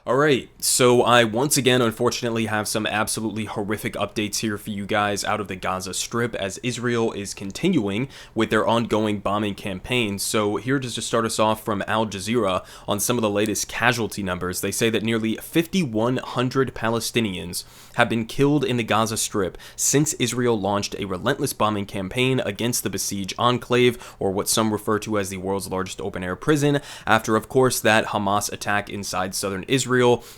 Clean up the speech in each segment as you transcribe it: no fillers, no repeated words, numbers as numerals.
Alright, so I once again unfortunately have some absolutely horrific updates here for you guys out of the Gaza Strip as Israel is continuing with their ongoing bombing campaign. So here just to start us off from Al Jazeera on some of the latest casualty numbers. They say that nearly 5,100 Palestinians have been killed in the Gaza Strip since Israel launched a relentless bombing campaign against the besieged enclave, or what some refer to as the world's largest open-air prison, after of course that Hamas attack inside southern Israel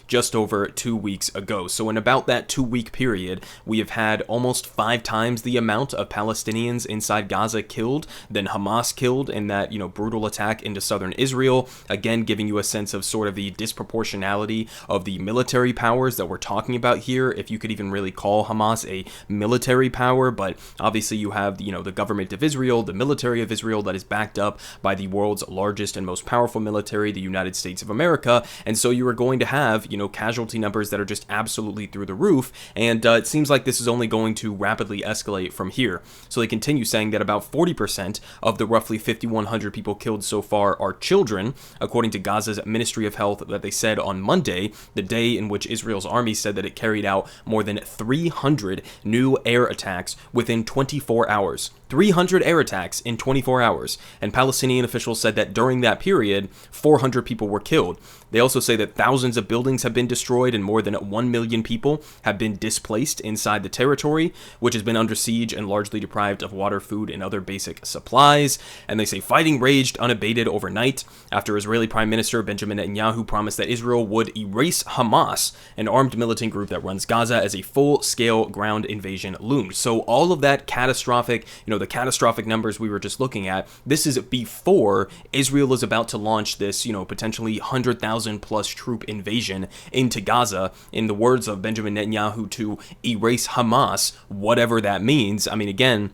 just over 2 weeks ago. So in about that 2-week period, we have had almost 5 times the amount of Palestinians inside Gaza killed than Hamas killed in that, brutal attack into southern Israel. Again, giving you a sense of sort of the disproportionality of the military powers that we're talking about here, if you could even really call Hamas a military power. But obviously you have, the government of Israel, the military of Israel that is backed up by the world's largest and most powerful military, the United States of America. And so you are going to have, casualty numbers that are just absolutely through the roof, and it seems like this is only going to rapidly escalate from here. So they continue saying that about 40% of the roughly 5,100 people killed so far are children, according to Gaza's Ministry of Health, that they said on Monday, the day in which Israel's army said that it carried out more than 300 new air attacks within 24 hours. 300 air attacks in 24 hours, and Palestinian officials said that during that period, 400 people were killed. They also say that thousands of buildings have been destroyed and more than 1 million people have been displaced inside the territory, which has been under siege and largely deprived of water, food, and other basic supplies. And they say fighting raged unabated overnight after Israeli Prime Minister Benjamin Netanyahu promised that Israel would erase Hamas, an armed militant group that runs Gaza, as a full-scale ground invasion loomed. So all of that catastrophic, the catastrophic numbers we were just looking at, this is before Israel is about to launch this, potentially 100,000 plus troop invasion into Gaza, in the words of Benjamin Netanyahu, to erase Hamas, whatever that means. I mean, again,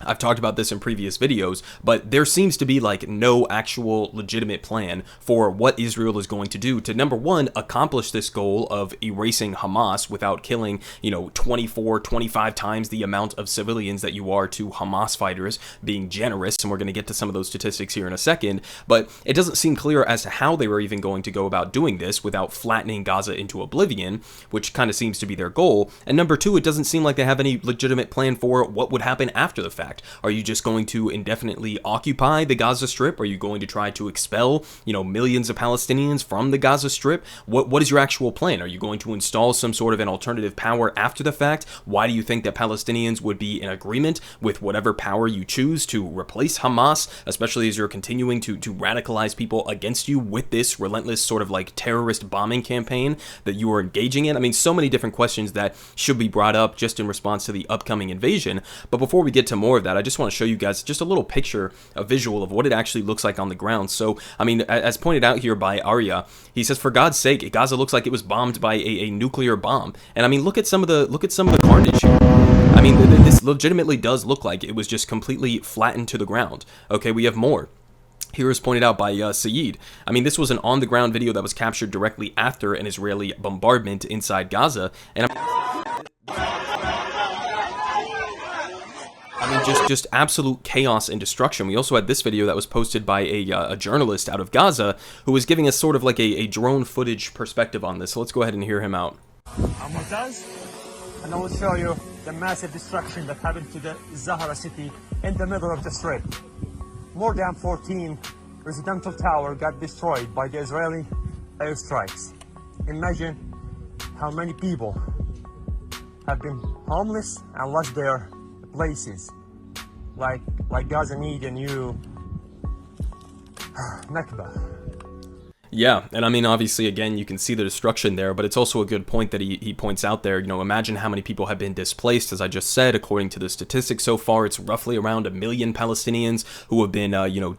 I've talked about this in previous videos, but there seems to be no actual legitimate plan for what Israel is going to do to, number one, accomplish this goal of erasing Hamas without killing, 24, 25 times the amount of civilians that you are to Hamas fighters, being generous, and we're going to get to some of those statistics here in a second, but it doesn't seem clear as to how they were even going to go about doing this without flattening Gaza into oblivion, which kind of seems to be their goal. And number two, it doesn't seem like they have any legitimate plan for what would happen after the fact. Are you just going to indefinitely occupy the Gaza Strip? Are you going to try to expel, millions of Palestinians from the Gaza Strip? What is your actual plan? Are you going to install some sort of an alternative power after the fact? Why do you think that Palestinians would be in agreement with whatever power you choose to replace Hamas, especially as you're continuing to radicalize people against you with this relentless sort of terrorist bombing campaign that you are engaging in? I mean, so many different questions that should be brought up just in response to the upcoming invasion. But before we get to more of that, I just want to show you guys just a little picture, a visual of what it actually looks like on the ground. So, I mean, as pointed out here by Arya, he says, for God's sake, Gaza looks like it was bombed by a nuclear bomb. And I mean, look at some of the carnage here. I mean, this legitimately does look like it was just completely flattened to the ground. Okay, we have more. Here is pointed out by Saeed. I mean, this was an on-the-ground video that was captured directly after an Israeli bombardment inside Gaza, and just absolute chaos and destruction. We also had this video that was posted by a journalist out of Gaza who was giving us sort of a drone footage perspective on this. So let's go ahead and hear him out. I'm Mutaz, and I will show you the massive destruction that happened to the Zahra city in the middle of the Strait. More than 14 residential towers got destroyed by the Israeli airstrikes. Imagine how many people have been homeless and lost their places. Like Gaza need a new Nakba. Yeah, and I mean, obviously, again, you can see the destruction there, but it's also a good point that he points out there. Imagine how many people have been displaced. As I just said, according to the statistics so far, it's roughly around 1 million Palestinians who have been,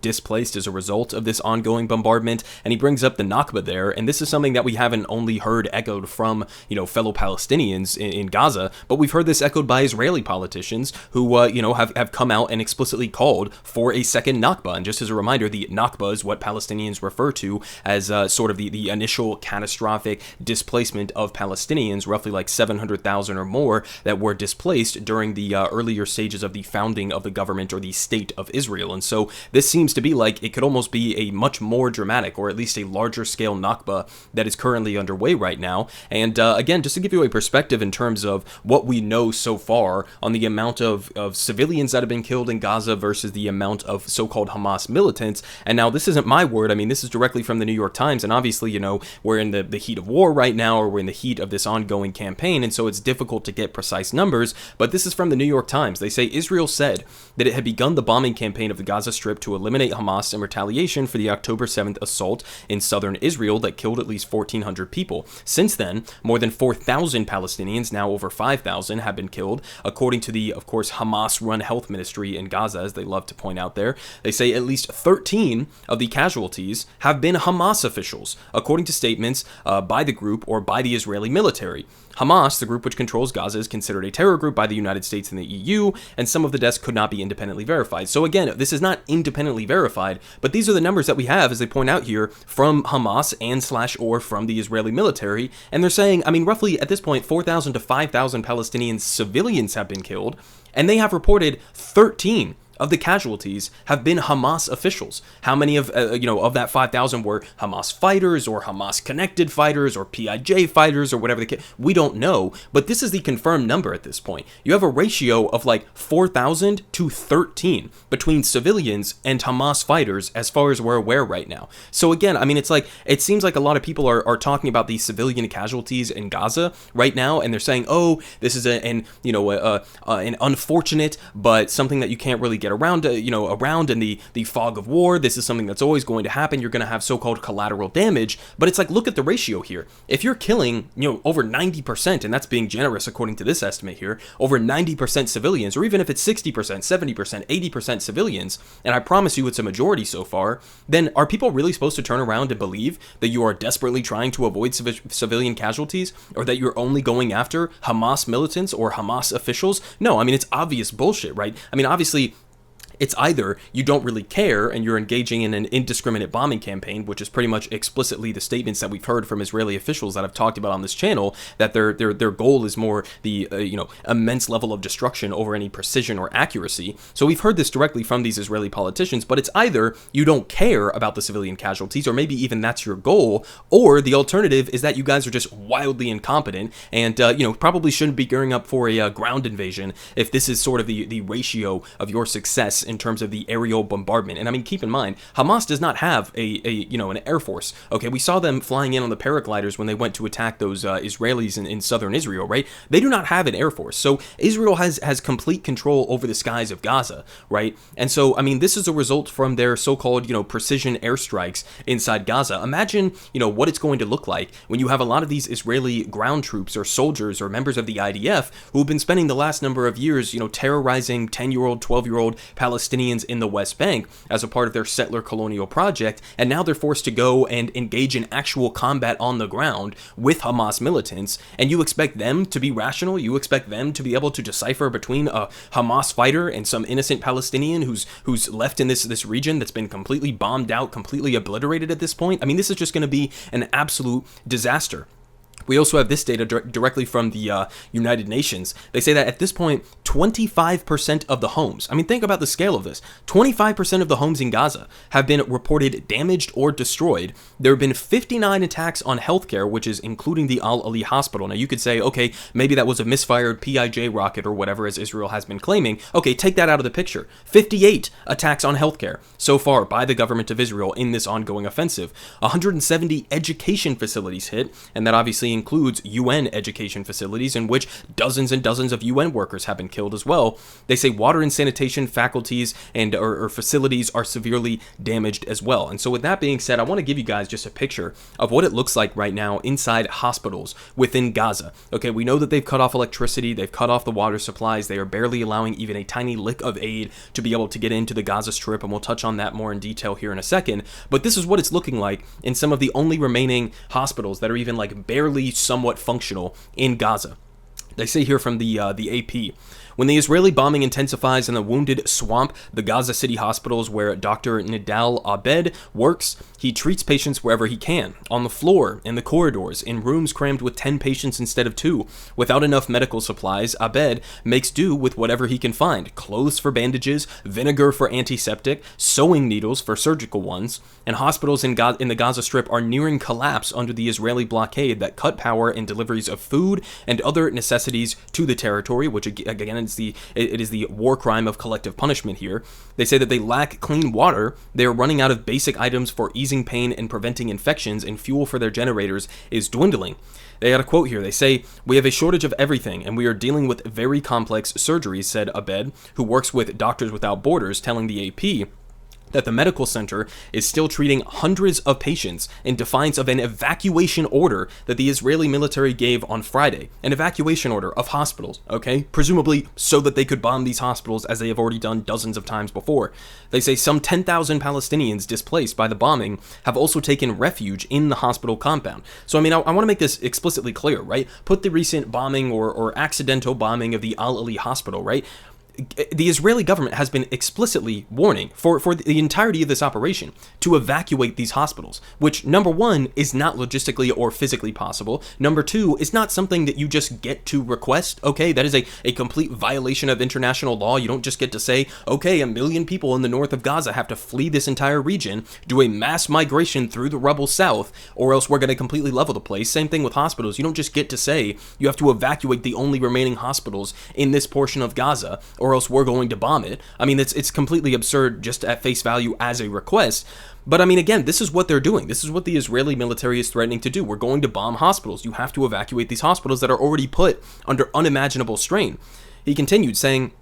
displaced as a result of this ongoing bombardment. And he brings up the Nakba there, and this is something that we haven't only heard echoed from, fellow Palestinians in Gaza, but we've heard this echoed by Israeli politicians who, have come out and explicitly called for a second Nakba. And just as a reminder, the Nakba is what Palestinians refer to as as sort of the initial catastrophic displacement of Palestinians, roughly like 700,000 or more that were displaced during the earlier stages of the founding of the government or the state of Israel. And so this seems to be like it could almost be a much more dramatic, or at least a larger scale Nakba that is currently underway right now. And again, just to give you a perspective in terms of what we know so far on the amount of civilians that have been killed in Gaza versus the amount of so-called Hamas militants. And now this isn't my word. I mean, this is directly from the New York Times. And obviously, you know, we're in the heat of war right now, or we're in the heat of this ongoing campaign. And so it's difficult to get precise numbers. But this is from the New York Times. They say Israel said that it had begun the bombing campaign of the Gaza Strip to eliminate Hamas in retaliation for the October 7th assault in southern Israel that killed at least 1,400 people. Since then, more than 4,000 Palestinians, now over 5,000, have been killed, according to the, of course, Hamas-run health ministry in Gaza, as they love to point out there. They say at least 13 of the casualties have been Hamas officials, according to statements by the group or by the Israeli military. Hamas, the group which controls Gaza, is considered a terror group by the United States and the EU, and some of the deaths could not be independently verified. So again, this is not independently verified, but these are the numbers that we have, as they point out here, from Hamas and/or from the Israeli military, and they're saying, I mean, roughly at this point, 4,000 to 5,000 Palestinian civilians have been killed, and they have reported 13 of the casualties have been Hamas officials. How many of of that 5,000 were Hamas fighters or Hamas connected fighters or PIJ fighters or whatever the case? We don't know, but this is the confirmed number at this point. You have a ratio of like 4,000 to 13 between civilians and Hamas fighters as far as we're aware right now. So again, I mean, it's like, it seems like a lot of people are talking about these civilian casualties in Gaza right now, and they're saying, oh, this is an unfortunate, but something that you can't really get around in the fog of war. This is something that's always going to happen. You're going to have so-called collateral damage. But it's like, look at the ratio here. If you're killing, over 90%, and that's being generous according to this estimate here, over 90% civilians, or even if it's 60%, 70%, 80% civilians, and I promise you it's a majority so far, then are people really supposed to turn around and believe that you are desperately trying to avoid civilian casualties, or that you're only going after Hamas militants or Hamas officials? No, I mean, it's obvious bullshit, right? I mean, obviously, it's either you don't really care and you're engaging in an indiscriminate bombing campaign, which is pretty much explicitly the statements that we've heard from Israeli officials that I've talked about on this channel, that their goal is more the immense level of destruction over any precision or accuracy. So we've heard this directly from these Israeli politicians, but it's either you don't care about the civilian casualties, or maybe even that's your goal, or the alternative is that you guys are just wildly incompetent and probably shouldn't be gearing up for a ground invasion if this is sort of the ratio of your success in terms of the aerial bombardment. And I mean, keep in mind, Hamas does not have an air force. Okay, we saw them flying in on the paragliders when they went to attack those Israelis in southern Israel, right? They do not have an air force. So Israel has complete control over the skies of Gaza, right? And so, I mean, this is a result from their so-called, precision airstrikes inside Gaza. Imagine, what it's going to look like when you have a lot of these Israeli ground troops or soldiers or members of the IDF who have been spending the last number of years, terrorizing 10-year-old, 12-year-old Palestinians in the West Bank as a part of their settler colonial project, and now they're forced to go and engage in actual combat on the ground with Hamas militants, and you expect them to be rational? You expect them to be able to decipher between a Hamas fighter and some innocent Palestinian who's left in this region that's been completely bombed out, completely obliterated at this point? I mean, this is just going to be an absolute disaster. We also have this data directly from the United Nations. They say that at this point, 25% of the homes, I mean, think about the scale of this. 25% of the homes in Gaza have been reported damaged or destroyed. There have been 59 attacks on healthcare, which is including the Al-Ali hospital. Now, you could say, okay, maybe that was a misfired PIJ rocket or whatever, as Israel has been claiming. Okay, take that out of the picture. 58 attacks on healthcare so far by the government of Israel in this ongoing offensive. 170 education facilities hit, and that obviously includes UN education facilities in which dozens and dozens of UN workers have been killed as well. They say water and sanitation faculties and or facilities are severely damaged as well. And so with that being said, I want to give you guys just a picture of what it looks like right now inside hospitals within Gaza. Okay, we know that they've cut off electricity, they've cut off the water supplies, they are barely allowing even a tiny lick of aid to be able to get into the Gaza Strip, and we'll touch on that more in detail here in a second. But this is what it's looking like in some of the only remaining hospitals that are even like barely somewhat functional in Gaza. They say here from the AP, When the Israeli bombing intensifies in the wounded swamp, the Gaza City hospitals where Dr. Nidal Abed works, he treats patients wherever he can, on the floor, in the corridors, in rooms crammed with 10 patients instead of 2. Without enough medical supplies, Abed makes do with whatever he can find: clothes for bandages, vinegar for antiseptic, sewing needles for surgical ones. And hospitals in the Gaza Strip are nearing collapse under the Israeli blockade that cut power and deliveries of food and other necessities to the territory, which again it is the war crime of collective punishment here. They say that they lack clean water, they are running out of basic items for easing pain and preventing infections, and fuel for their generators is dwindling. They got a quote here. They say, "We have a shortage of everything, and we are dealing with very complex surgeries," said Abed, who works with Doctors Without Borders, telling the AP that the medical center is still treating hundreds of patients in defiance of an evacuation order that the Israeli military gave on Friday. An evacuation order of hospitals, okay? Presumably so that they could bomb these hospitals, as they have already done dozens of times before. They say some 10,000 Palestinians displaced by the bombing have also taken refuge in the hospital compound. So, I mean, I want to make this explicitly clear, right? Put the recent bombing or accidental bombing of the Al-Ali hospital, right? The Israeli government has been explicitly warning for the entirety of this operation to evacuate these hospitals, which, number one, is not logistically or physically possible. Number two, is not something that you just get to request. Okay, that is a complete violation of international law. You don't just get to say, okay, 1 million people in the north of Gaza have to flee this entire region, do a mass migration through the rubble south, or else we're going to completely level the place. Same thing with hospitals. You don't just get to say you have to evacuate the only remaining hospitals in this portion of Gaza, or else we're going to bomb it. I mean, it's completely absurd just at face value as a request. But I mean, again, this is what they're doing. This is what the Israeli military is threatening to do. We're going to bomb hospitals. You have to evacuate these hospitals that are already put under unimaginable strain. He continued saying,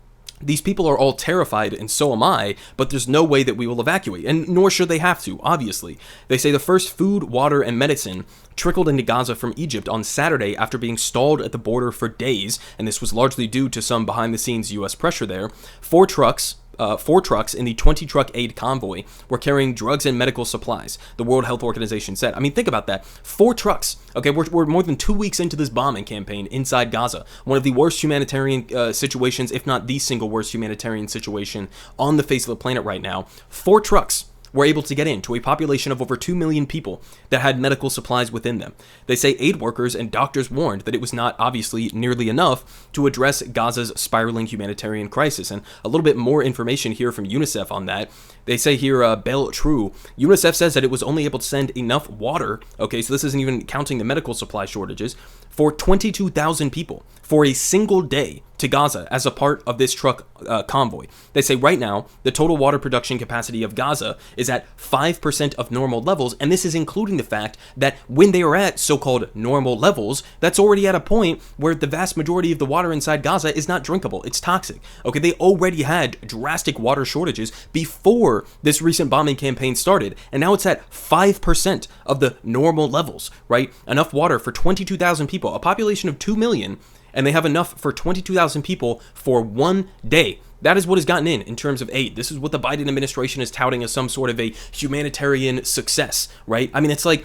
"These people are all terrified, and so am I, but there's no way that we will evacuate, and nor should they have to, obviously." They say the first food, water, and medicine trickled into Gaza from Egypt on Saturday after being stalled at the border for days, and this was largely due to some behind-the-scenes U.S. pressure there. Four trucks in the 20-truck aid convoy were carrying drugs and medical supplies, the World Health Organization said. I mean, think about that. 4 trucks. Okay, we're more than 2 weeks into this bombing campaign inside Gaza. One of the worst humanitarian situations, if not the single worst humanitarian situation on the face of the planet right now. 4 trucks were able to get in to a population of over 2 million people that had medical supplies within them. They say aid workers and doctors warned that it was not obviously nearly enough to address Gaza's spiraling humanitarian crisis. And a little bit more information here from UNICEF on that. They say here, Bell True, UNICEF says that it was only able to send enough water, okay, so this isn't even counting the medical supply shortages, for 22,000 people for a single day to Gaza as a part of this truck convoy. They say right now, the total water production capacity of Gaza is at 5% of normal levels, and this is including the fact that when they are at so-called normal levels, that's already at a point where the vast majority of the water inside Gaza is not drinkable. It's toxic. Okay, they already had drastic water shortages before this recent bombing campaign started, and now it's at 5% of the normal levels, right? Enough water for 22,000 people, a population of 2 million, and they have enough for 22,000 people for 1 day. That is what has gotten in terms of aid. This is what the Biden administration is touting as some sort of a humanitarian success, right? I mean, it's like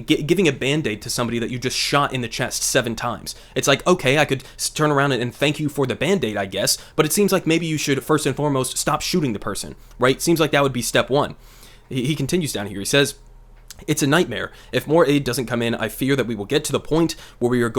giving a Band-Aid to somebody that you just shot in the chest 7 times. It's like, okay, I could turn around and thank you for the Band-Aid, I guess, but it seems like maybe you should first and foremost stop shooting the person, right? Seems like that would be step 1. He continues down here. He says, "It's a nightmare. If more aid doesn't come in, I fear that we will get to the point where we're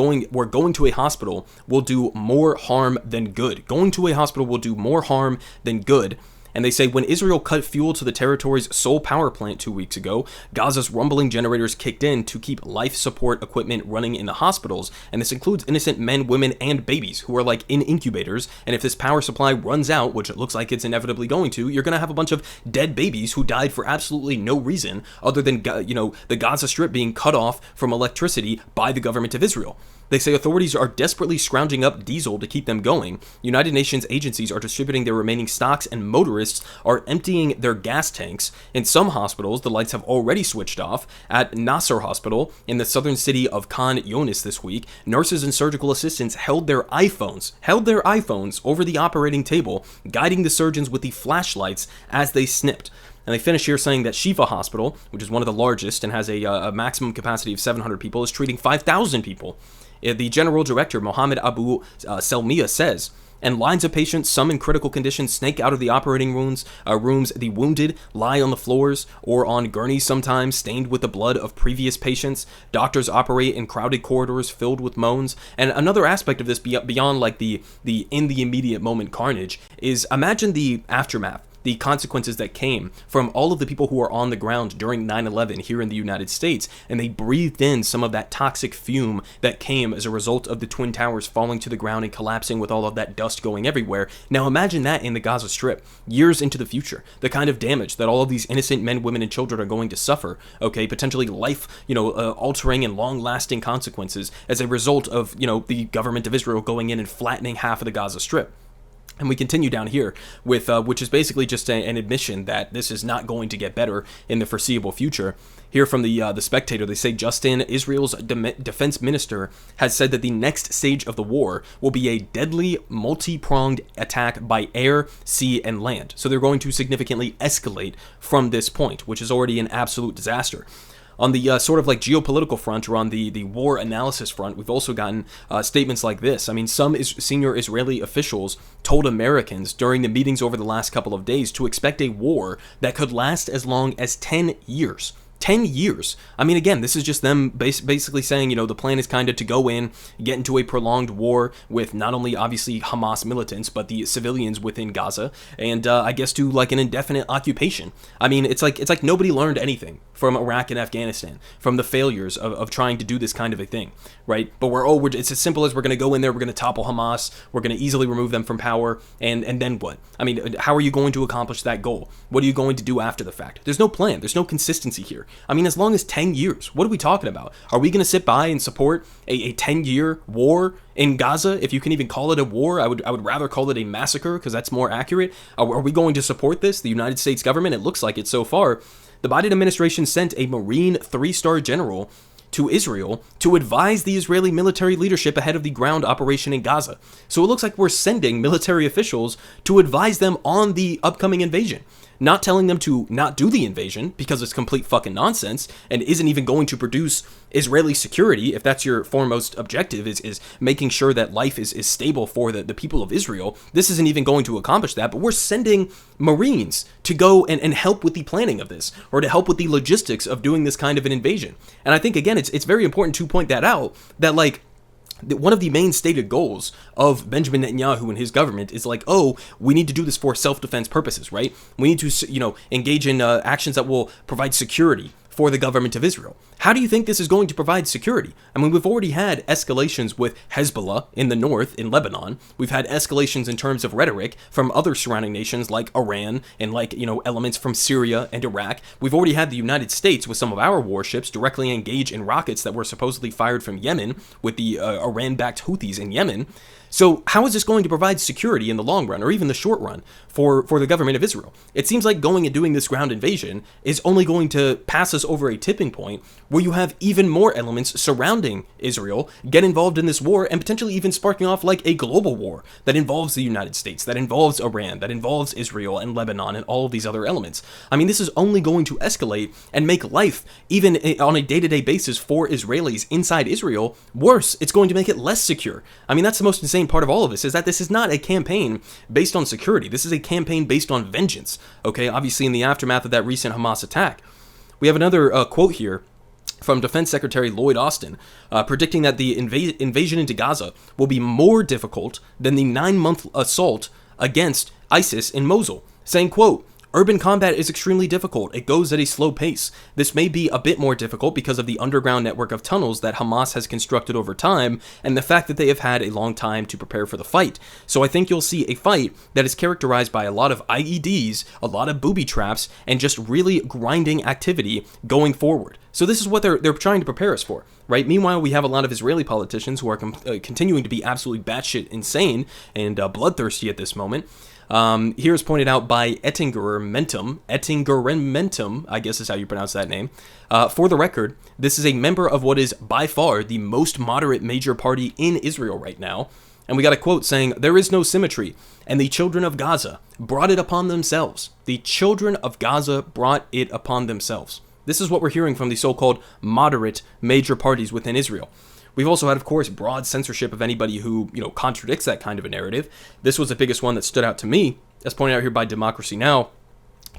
going to a hospital will do more harm than good. Going to a hospital will do more harm than good." And they say when Israel cut fuel to the territory's sole power plant 2 weeks ago, Gaza's rumbling generators kicked in to keep life support equipment running in the hospitals. And this includes innocent men, women, and babies who are like in incubators. And if this power supply runs out, which it looks like it's inevitably going to, you're going to have a bunch of dead babies who died for absolutely no reason other than, the Gaza Strip being cut off from electricity by the government of Israel. They say authorities are desperately scrounging up diesel to keep them going. United Nations agencies are distributing their remaining stocks, and motorists are emptying their gas tanks. In some hospitals, the lights have already switched off. At Nasser Hospital in the southern city of Khan Younis this week, nurses and surgical assistants held their iPhones over the operating table, guiding the surgeons with the flashlights as they snipped. And they finish here saying that Shifa Hospital, which is one of the largest and has a maximum capacity of 700 people, is treating 5,000 people. The general director, Mohammed Abu Selmiya, says and lines of patients, some in critical condition, snake out of the operating rooms. The wounded lie on the floors or on gurneys sometimes, stained with the blood of previous patients. Doctors operate in crowded corridors filled with moans. And another aspect of this, beyond like the in the immediate moment carnage, is imagine the aftermath, the consequences that came from all of the people who were on the ground during 9/11 here in the United States, and they breathed in some of that toxic fume that came as a result of the Twin Towers falling to the ground and collapsing with all of that dust going everywhere. Now imagine that in the Gaza Strip, years into the future, the kind of damage that all of these innocent men, women, and children are going to suffer, okay, potentially life, altering and long-lasting consequences as a result of, the government of Israel going in and flattening half of the Gaza Strip. And we continue down here with, which is basically just an admission that this is not going to get better in the foreseeable future. Here from the Spectator, they say Justin, Israel's defense minister, has said that the next stage of the war will be a deadly, multi-pronged attack by air, sea, and land. So they're going to significantly escalate from this point, which is already an absolute disaster. On the sort of like geopolitical front, or on the war analysis front, we've also gotten statements like this. I mean, some senior Israeli officials told Americans during the meetings over the last couple of days to expect a war that could last as long as 10 years. 10 years. I mean, again, this is just them basically saying, the plan is kind of to go in, get into a prolonged war with not only obviously Hamas militants, but the civilians within Gaza, and I guess do like an indefinite occupation. I mean, it's like nobody learned anything from Iraq and Afghanistan, from the failures of trying to do this kind of a thing, right? But it's as simple as we're going to go in there, we're going to topple Hamas, we're going to easily remove them from power, and then what? I mean, how are you going to accomplish that goal? What are you going to do after the fact? There's no plan. There's no consistency here. I mean, as long as 10 years, what are we talking about? Are we going to sit by and support a 10-year war in Gaza? If you can even call it a war, I would rather call it a massacre, because that's more accurate. Are we going to support this? The United States government, it looks like it so far. The Biden administration sent a Marine 3-star general to Israel to advise the Israeli military leadership ahead of the ground operation in Gaza. So it looks like we're sending military officials to advise them on the upcoming invasion. Not telling them to not do the invasion, because it's complete fucking nonsense and isn't even going to produce Israeli security. If that's your foremost objective, is making sure that life is stable for the people of Israel, this isn't even going to accomplish that. But we're sending Marines to go and help with the planning of this, or to help with the logistics of doing this kind of an invasion. And I think, again, it's very important to point that out, that like, one of the main stated goals of Benjamin Netanyahu and his government is like, we need to do this for self-defense purposes, right? We need to, engage in actions that will provide security for the government of Israel. How do you think this is going to provide security? I mean, we've already had escalations with Hezbollah in the north, in Lebanon. We've had escalations in terms of rhetoric from other surrounding nations like Iran and elements from Syria and Iraq. We've already had the United States with some of our warships directly engage in rockets that were supposedly fired from Yemen with the Iran-backed Houthis in Yemen. So how is this going to provide security in the long run, or even the short run, for the government of Israel? It seems like going and doing this ground invasion is only going to pass us over a tipping point where you have even more elements surrounding Israel get involved in this war, and potentially even sparking off like a global war that involves the United States, that involves Iran, that involves Israel and Lebanon and all of these other elements. I mean, this is only going to escalate and make life, even on a day-to-day basis for Israelis inside Israel, worse. It's going to make it less secure. I mean, that's the most insane part of all of this, is that this is not a campaign based on security. This is a campaign based on vengeance, okay? Obviously, in the aftermath of that recent Hamas attack. We have another quote here from Defense Secretary Lloyd Austin, predicting that the invasion into Gaza will be more difficult than the 9-month assault against ISIS in Mosul, saying, quote, "Urban combat is extremely difficult. It goes at a slow pace. This may be a bit more difficult because of the underground network of tunnels that Hamas has constructed over time, and the fact that they have had a long time to prepare for the fight. So I think you'll see a fight that is characterized by a lot of IEDs, a lot of booby traps, and just really grinding activity going forward." So this is what they're trying to prepare us for, right? Meanwhile, we have a lot of Israeli politicians who are continuing to be absolutely batshit insane and bloodthirsty at this moment. Here is pointed out by Ettinger Mentum, I guess is how you pronounce that name. For the record, this is a member of what is by far the most moderate major party in Israel right now. And we got a quote saying, "There is no symmetry, and the children of Gaza brought it upon themselves." The children of Gaza brought it upon themselves. This is what we're hearing from the so-called moderate major parties within Israel. We've also had, of course, broad censorship of anybody who, contradicts that kind of a narrative. This was the biggest one that stood out to me, as pointed out here by Democracy Now!.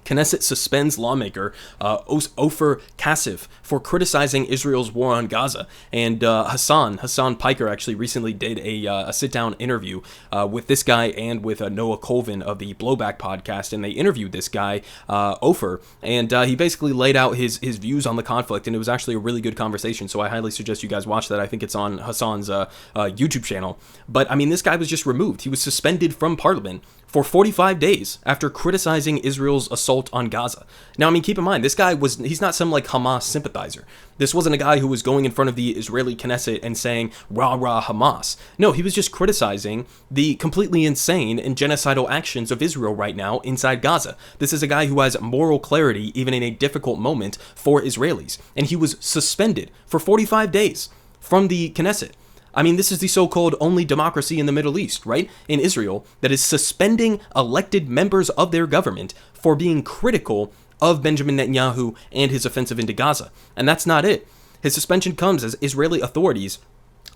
Knesset suspends lawmaker Ofer Kassif for criticizing Israel's war on Gaza. And Hassan Piker actually recently did a sit-down interview with this guy and with Noah Colvin of the Blowback podcast, and they interviewed this guy, Ofer, and he basically laid out his views on the conflict, and it was actually a really good conversation, so I highly suggest you guys watch that. I think it's on Hassan's YouTube channel. But, I mean, this guy was just removed. He was suspended from parliament for 45 days after criticizing Israel's assault on Gaza. Now, I mean, keep in mind, this guy he's not some like Hamas sympathizer. This wasn't a guy who was going in front of the Israeli Knesset and saying, rah, rah, Hamas. No, he was just criticizing the completely insane and genocidal actions of Israel right now inside Gaza. This is a guy who has moral clarity even in a difficult moment for Israelis. And he was suspended for 45 days from the Knesset. I mean, this is the so-called only democracy in the Middle East, right? In Israel, that is suspending elected members of their government for being critical of Benjamin Netanyahu and his offensive into Gaza. And that's not it. His suspension comes as Israeli authorities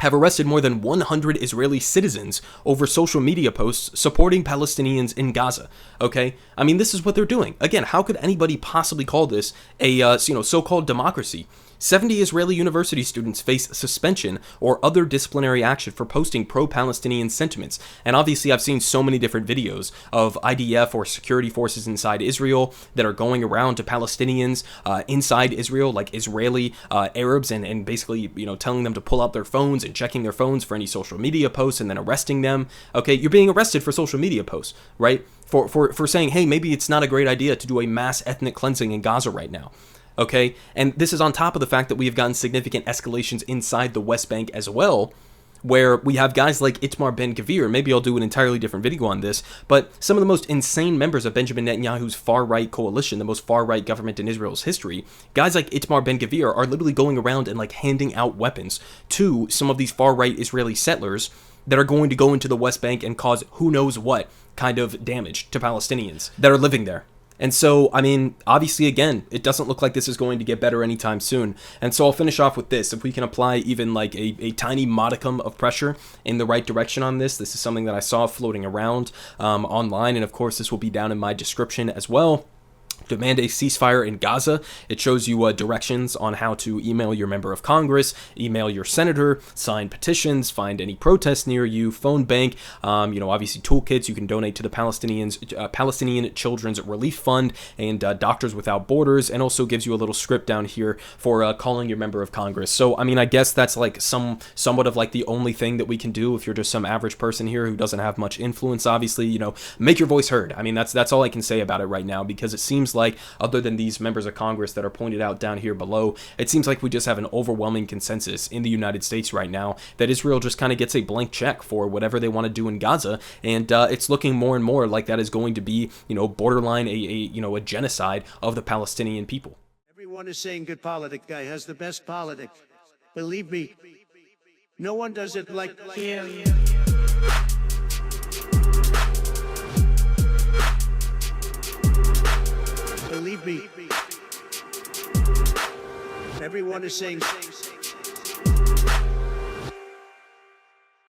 have arrested more than 100 Israeli citizens over social media posts supporting Palestinians in Gaza. Okay? I mean, this is what they're doing. Again, how could anybody possibly call this a so-called democracy? 70 Israeli university students face suspension or other disciplinary action for posting pro-Palestinian sentiments. And obviously, I've seen so many different videos of IDF or security forces inside Israel that are going around to Palestinians inside Israel, like Israeli Arabs, and basically, telling them to pull out their phones and checking their phones for any social media posts and then arresting them. Okay, you're being arrested for social media posts, right? For saying, hey, maybe it's not a great idea to do a mass ethnic cleansing in Gaza right now. Okay, and this is on top of the fact that we have gotten significant escalations inside the West Bank as well, where we have guys like Itamar Ben-Gvir. Maybe I'll do an entirely different video on this, but some of the most insane members of Benjamin Netanyahu's far-right coalition, the most far-right government in Israel's history, guys like Itamar Ben-Gvir are literally going around and handing out weapons to some of these far-right Israeli settlers that are going to go into the West Bank and cause who knows what kind of damage to Palestinians that are living there. And so, I mean, obviously, again, it doesn't look like this is going to get better anytime soon. And so I'll finish off with this. If we can apply even a tiny modicum of pressure in the right direction on this is something that I saw floating around online. And of course, this will be down in my description as well. Demand a ceasefire in Gaza. It shows you directions on how to email your member of Congress, email your senator, sign petitions, find any protests near you, phone bank, obviously toolkits. You can donate to the Palestinian Children's Relief Fund and Doctors Without Borders, and also gives you a little script down here for calling your member of Congress. So, I mean, I guess that's somewhat of the only thing that we can do if you're just some average person here who doesn't have much influence. Obviously, make your voice heard. I mean, that's all I can say about it right now, because it seems like, other than these members of Congress that are pointed out down here below, it seems like we just have an overwhelming consensus in the United States right now that Israel just kind of gets a blank check for whatever they want to do in Gaza, and it's looking more and more like that is going to be, borderline a genocide of the Palestinian people. Everyone is saying good Politic guy has the best Politic. Believe me, no one does it like him. Believe me, everyone is saying